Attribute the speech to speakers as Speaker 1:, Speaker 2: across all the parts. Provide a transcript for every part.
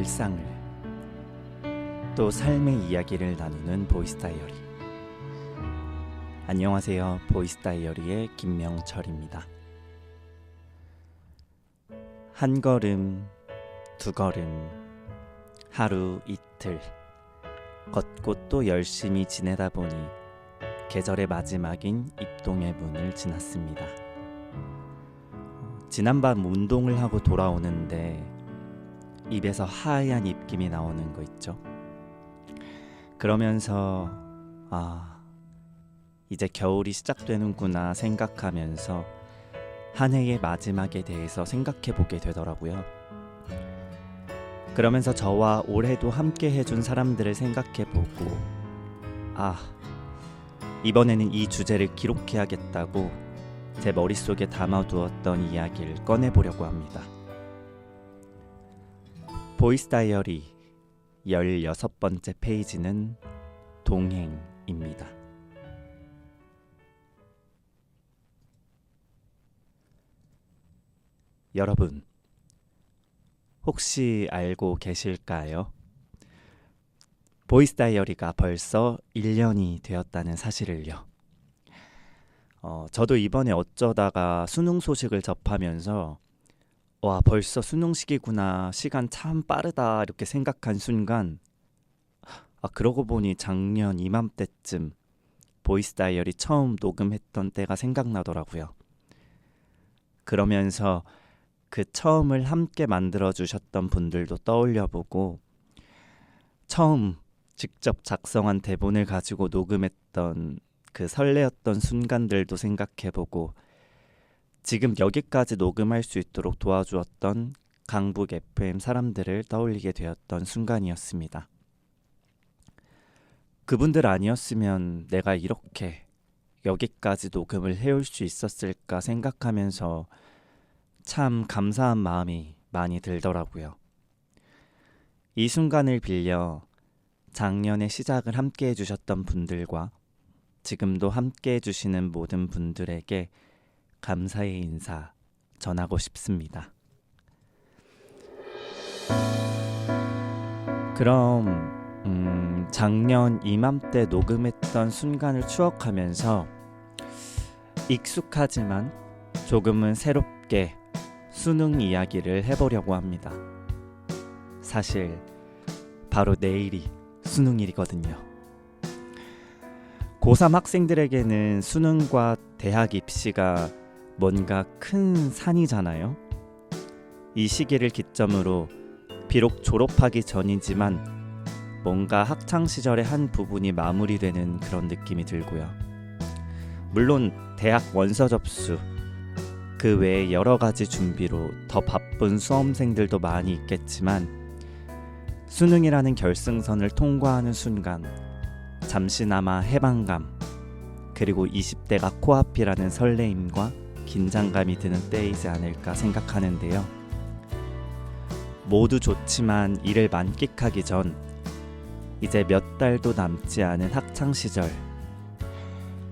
Speaker 1: 일상을 또 삶의 이야기를 나누는 보이스 다이어리. 안녕하세요. 보이스 다이어리의 김명철입니다. 한 걸음, 두 걸음, 하루 이틀 걷고 또 열심히 지내다 보니 계절의 마지막인 입동의 문을 지났습니다. 지난밤 운동을 하고 돌아오는데 입에서 하얀 입김이 나오는 거 있죠. 그러면서 이제 겨울이 시작되는구나 생각하면서 한 해의 마지막에 대해서 생각해 보게 되더라고요. 그러면서 저와 올해도 함께 해준 사람들을 생각해 보고 이번에는 이 주제를 기록해야겠다고 제 머릿속에 담아두었던 이야기를 꺼내보려고 합니다. 보이스 다이어리 16번째 페이지는 동행입니다. 여러분, 혹시 알고 계실까요? 보이스 다이어리가 벌써 1년이 되었다는 사실을요. 저도 이번에 어쩌다가 수능 소식을 접하면서 벌써 수능 시기구나, 시간 참 빠르다 이렇게 생각한 순간 그러고 보니 작년 이맘때쯤 보이스 다이어리 처음 녹음했던 때가 생각나더라고요. 그러면서 그 처음을 함께 만들어주셨던 분들도 떠올려보고 처음 직접 작성한 대본을 가지고 녹음했던 그 설레었던 순간들도 생각해보고 지금 여기까지 녹음할 수 있도록 도와주었던 강북 FM 사람들을 떠올리게 되었던 순간이었습니다. 그분들 아니었으면 내가 이렇게 여기까지 녹음을 해올 수 있었을까 생각하면서 참 감사한 마음이 많이 들더라고요. 이 순간을 빌려 작년에 시작을 함께 해주셨던 분들과 지금도 함께 해주시는 모든 분들에게 감사의 인사 전하고 싶습니다. 그럼 작년 이맘때 녹음했던 순간을 추억하면서 익숙하지만 조금은 새롭게 수능 이야기를 해보려고 합니다. 사실 바로 내일이 수능일이거든요. 고3 학생들에게는 수능과 대학 입시가 뭔가 큰 산이잖아요. 이 시기를 기점으로 비록 졸업하기 전이지만 뭔가 학창시절의 한 부분이 마무리되는 그런 느낌이 들고요. 물론 대학 원서 접수, 그 외에 여러 가지 준비로 더 바쁜 수험생들도 많이 있겠지만 수능이라는 결승선을 통과하는 순간 잠시나마 해방감, 그리고 20대가 코앞이라는 설레임과 긴장감이 드는 때이지 않을까 생각하는데요. 모두 좋지만 이를 만끽하기 전 이제 몇 달도 남지 않은 학창시절,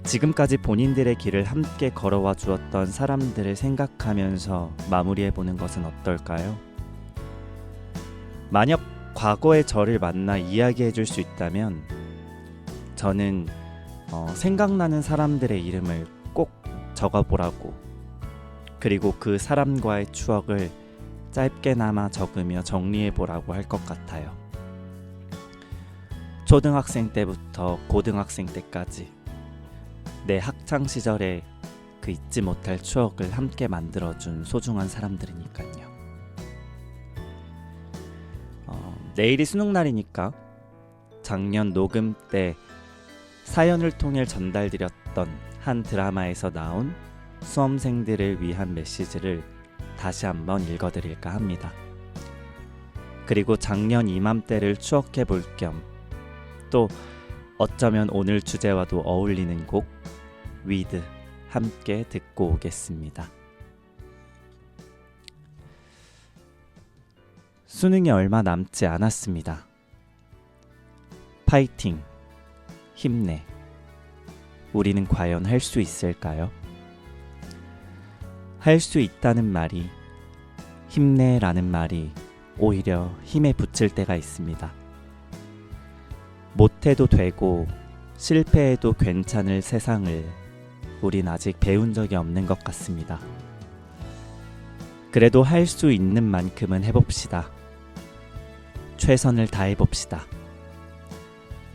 Speaker 1: 지금까지 본인들의 길을 함께 걸어와 주었던 사람들을 생각하면서 마무리해보는 것은 어떨까요? 만약 과거의 저를 만나 이야기해줄 수 있다면 저는 생각나는 사람들의 이름을 꼭 적어보라고, 그리고 그 사람과의 추억을 짧게나마 적으며 정리해보라고 할 것 같아요. 초등학생 때부터 고등학생 때까지 내 학창시절에 그 잊지 못할 추억을 함께 만들어준 소중한 사람들이니까요. 내일이 수능날이니까 작년 녹음 때 사연을 통해 전달드렸던 한 드라마에서 나온 수험생들을 위한 메시지를 다시 한번 읽어드릴까 합니다. 그리고 작년 이맘때를 추억해 볼 겸 또 어쩌면 오늘 주제와도 어울리는 곡 위드 함께 듣고 오겠습니다. 수능이 얼마 남지 않았습니다. 파이팅, 힘내. 우리는 과연 할 수 있을까요? 할 수 있다는 말이, 힘내라는 말이 오히려 힘에 부칠 때가 있습니다. 못해도 되고 실패해도 괜찮을 세상을 우린 아직 배운 적이 없는 것 같습니다. 그래도 할 수 있는 만큼은 해봅시다. 최선을 다해봅시다.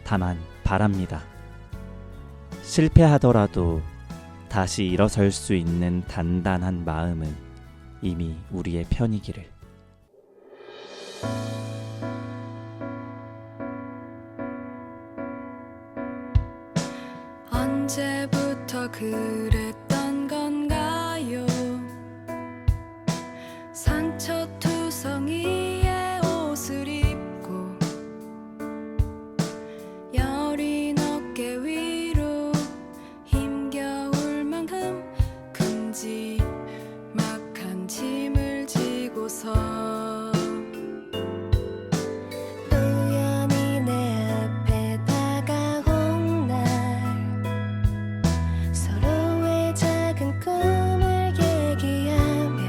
Speaker 1: 다만 바랍니다. 실패하더라도 다시 일어설 수 있는 단단한 마음은 이미 우리의 편이기를.
Speaker 2: 언제부터 그랬던 건가요? 상처투성이의 옷을 입고 여린 어깨 위로 힘겨울 만큼 큼지막한 짐을 지고서 우연히 내 앞에 다가온 날 서로의 작은 꿈을 얘기하며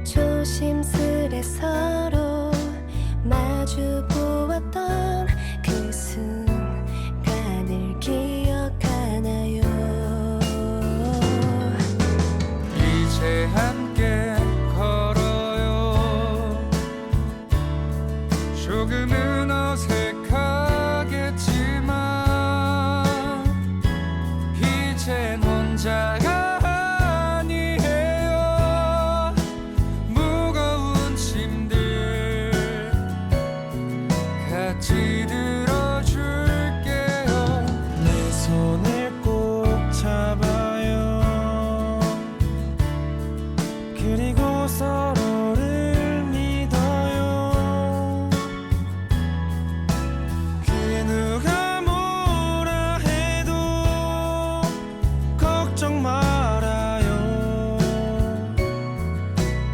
Speaker 2: 조심스레 서로 마주 보았던 그 순간을 기억하나요?
Speaker 3: 이제 함께 걸어요. 조금은 어색하겠지만 이젠 혼자가 아니에요. 무거운 짐들 같이 들어줄게요. 내 손을 꼭 잡아요. 그리고 서로를 믿어요. 그 누가 뭐라 해도 걱정 말아요.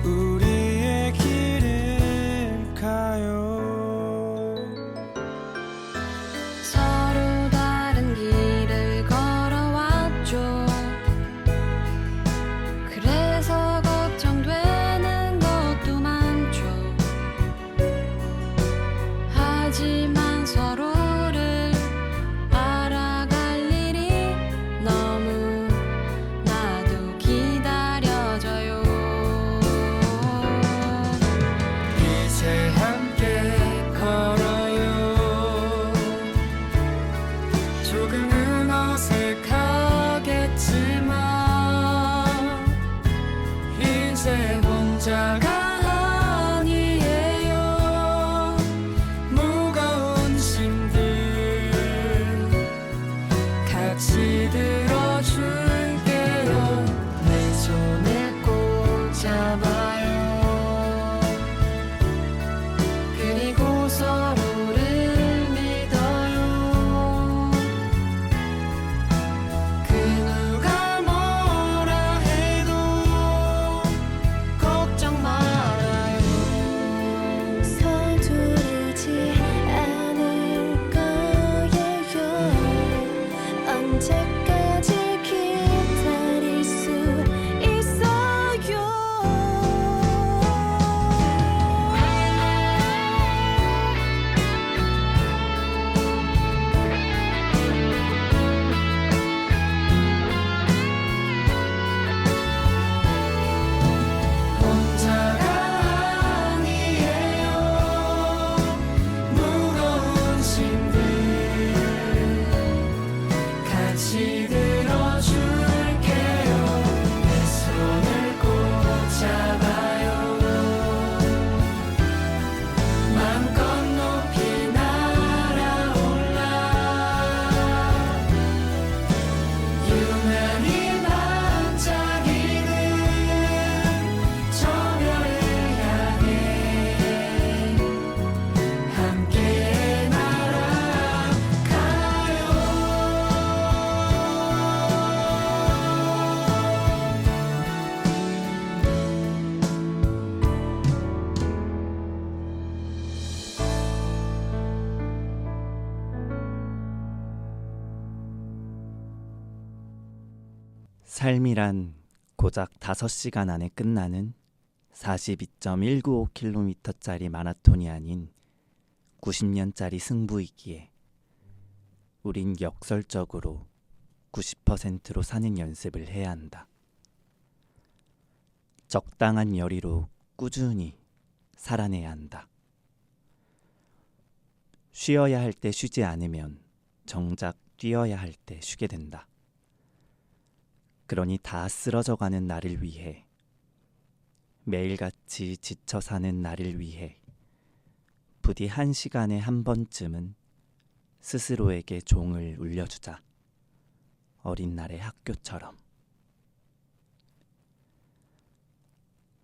Speaker 3: 우리의 길을 가요.
Speaker 2: 서로 다른 길을 걸어왔죠. 그래서 걱정되는 것도 많죠. 하지만 서로를 알아갈 일이 너무나도 기다려져요.
Speaker 3: 이제 함께 걸어요. 조금은 어색하겠지만 이제 혼자가 아니에요. 무거운 짐들 같이 들어줄게요. 내 손을 꼭 잡아요. 그리고 서로를 믿어요. 그 누가 뭐라 해도 걱정 말아요.
Speaker 2: 서두르지 않을 거예요. 언제까지 기다릴 수 있어요?
Speaker 3: 혼자가 아니에요. 무거운 짐들 같이 들어줄게요. 내 손을 꼭 잡아요. 마음껏 높이 날아올라 유난히 반짝이는 저 별을 향해 함께
Speaker 1: 삶이란 고작 5시간 안에 끝나는 42.195km짜리 마라톤이 아닌 90년짜리 승부이기에 우린 역설적으로 90%로 사는 연습을 해야 한다. 적당한 열의로 꾸준히 살아내야 한다. 쉬어야 할 때 쉬지 않으면 정작 뛰어야 할 때 쉬게 된다. 그러니 다 쓰러져가는 나를 위해, 매일같이 지쳐 사는 나를 위해 부디 1시간에 한 번쯤은 스스로에게 종을 울려주자. 어린 날의 학교처럼.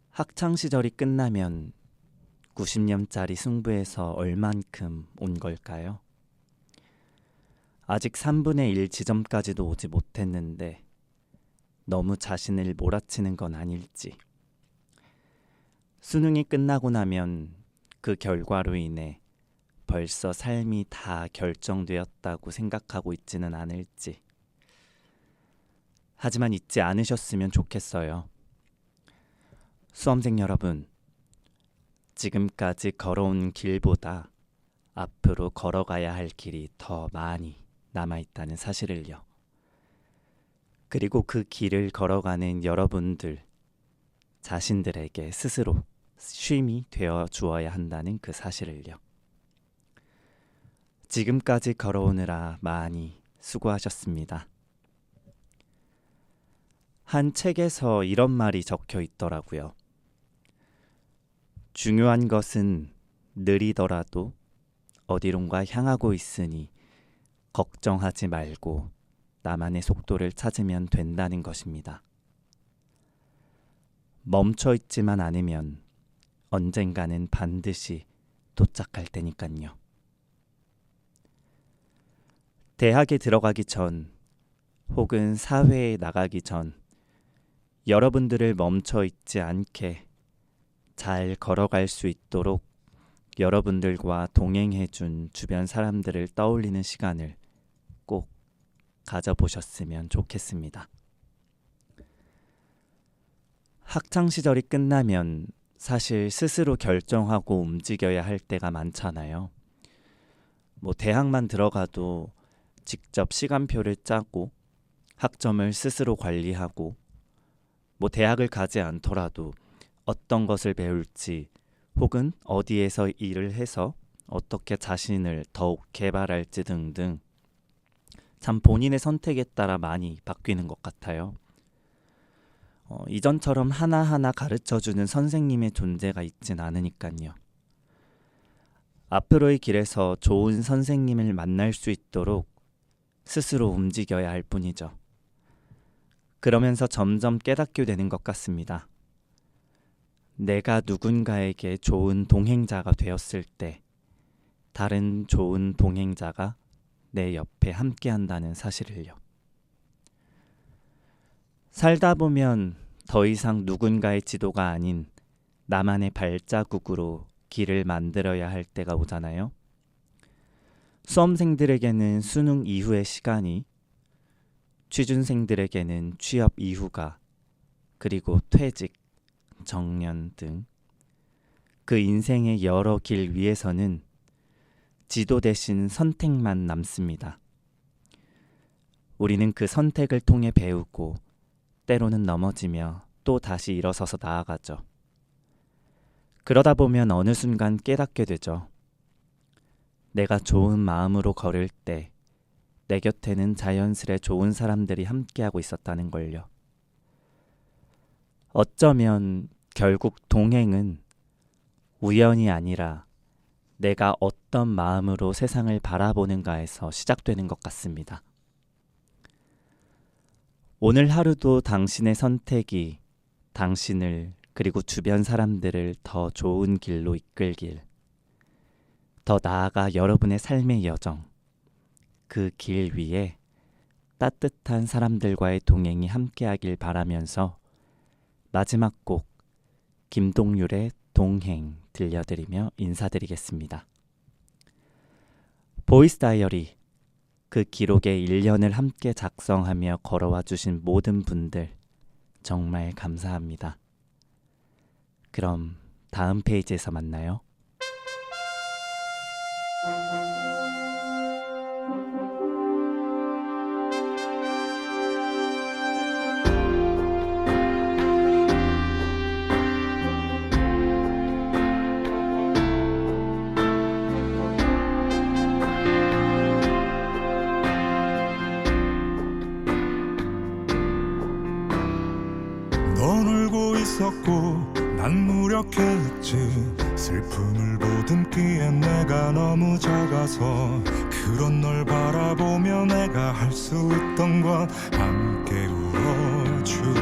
Speaker 1: 학창시절이 끝나면 90년짜리 승부에서 얼만큼 온 걸까요? 아직 3분의 1 지점까지도 오지 못했는데 너무 자신을 몰아치는 건 아닐지. 수능이 끝나고 나면 그 결과로 인해 벌써 삶이 다 결정되었다고 생각하고 있지는 않을지. 하지만 잊지 않으셨으면 좋겠어요. 수험생 여러분, 지금까지 걸어온 길보다 앞으로 걸어가야 할 길이 더 많이 남아있다는 사실을요. 그리고 그 길을 걸어가는 여러분들 자신들에게 스스로 쉼이 되어 주어야 한다는 그 사실을요. 지금까지 걸어오느라 많이 수고하셨습니다. 한 책에서 이런 말이 적혀 있더라고요. 중요한 것은 느리더라도 어디론가 향하고 있으니 걱정하지 말고 나만의 속도를 찾으면 된다는 것입니다. 멈춰 있지만 않으면 언젠가는 반드시 도착할 테니까요. 대학에 들어가기 전 혹은 사회에 나가기 전 여러분들을 멈춰 있지 않게 잘 걸어갈 수 있도록 여러분들과 동행해준 주변 사람들을 떠올리는 시간을 꼭 가져보셨으면 좋겠습니다. 학창시절이 끝나면 사실 스스로 결정하고 움직여야 할 때가 많잖아요. 대학만 들어가도 직접 시간표를 짜고 학점을 스스로 관리하고 대학을 가지 않더라도 어떤 것을 배울지 혹은 어디에서 일을 해서 어떻게 자신을 더욱 개발할지 등등 참 본인의 선택에 따라 많이 바뀌는 것 같아요. 이전처럼 하나하나 가르쳐주는 선생님의 존재가 있진 않으니까요. 앞으로의 길에서 좋은 선생님을 만날 수 있도록 스스로 움직여야 할 뿐이죠. 그러면서 점점 깨닫게 되는 것 같습니다. 내가 누군가에게 좋은 동행자가 되었을 때 다른 좋은 동행자가 내 옆에 함께 한다는 사실을요. 살다 보면 더 이상 누군가의 지도가 아닌 나만의 발자국으로 길을 만들어야 할 때가 오잖아요. 수험생들에게는 수능 이후의 시간이, 취준생들에게는 취업 이후가, 그리고 퇴직, 정년 등 그 인생의 여러 길 위에서는 지도 대신 선택만 남습니다. 우리는 그 선택을 통해 배우고 때로는 넘어지며 또 다시 일어서서 나아가죠. 그러다 보면 어느 순간 깨닫게 되죠. 내가 좋은 마음으로 걸을 때 내 곁에는 자연스레 좋은 사람들이 함께하고 있었다는 걸요. 어쩌면 결국 동행은 우연이 아니라 내가 어떤 마음으로 세상을 바라보는가에서 시작되는 것 같습니다. 오늘 하루도 당신의 선택이 당신을 그리고 주변 사람들을 더 좋은 길로 이끌길, 더 나아가 여러분의 삶의 여정, 그 길 위에 따뜻한 사람들과의 동행이 함께하길 바라면서 마지막 곡 김동률의 동행 들려드리며 인사드리겠습니다. 보이스 다이어리, 그 기록의 1년을 함께 작성하며 걸어와 주신 모든 분들 정말 감사합니다. 그럼 다음 페이지에서 만나요.
Speaker 4: 넌 울고 있었고 난 무력했지. 슬픔을 보듬기에 내가 너무 작아서 그런 널 바라보며 내가 할 수 있던 건 함께 울어주기.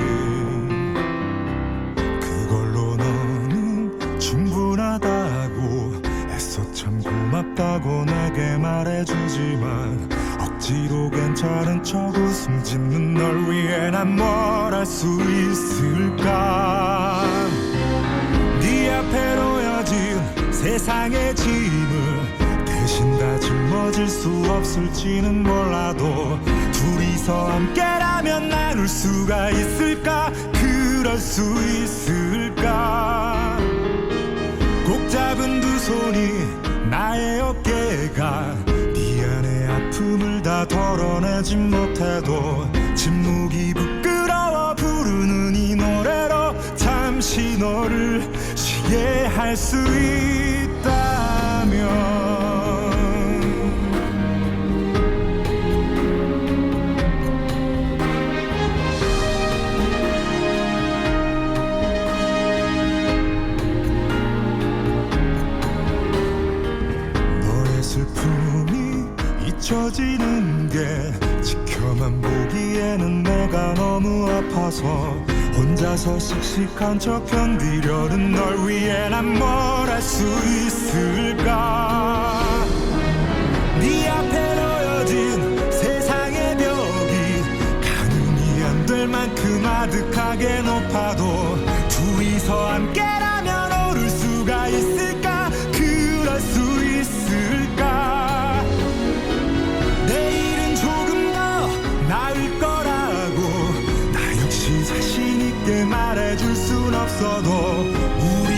Speaker 4: 그걸로 너는 충분하다고 애써 참 고맙다고 내게 말해주지만 억지로 괜찮은 척 웃음 짓는 널 위해 난 뭘 할 수 있을까. 네 앞에 놓여진 세상의 짐을 대신 다 짊어질 수 없을지는 몰라도 둘이서 함께라면 나눌 수가 있을까. 그럴 수 있을까. 꼭 잡은 두 손이 나의 어깨가 네 안의 아픔을 다 덜어내지 못해도 침묵이 부끄러워 부르는 이 노래로 잠시 너를 쉬게 할 수 있다면. 너의 슬픔이 잊혀지는 게 지켜만 보기에는 내가 너무 아파서 혼자서 씩씩한 척 견디려는 널 위해 난 뭘 할 수 있을까. 네 앞에 놓여진 세상의 벽이 가늠이 안 될 만큼 아득하게 높아도 둘이서 함께라면 오를 수가 있을까. 그럴 수 있을까. 내일은 조금 더 나을 거라고 나 역시 자신 있게 말해줄 순 없어도 우리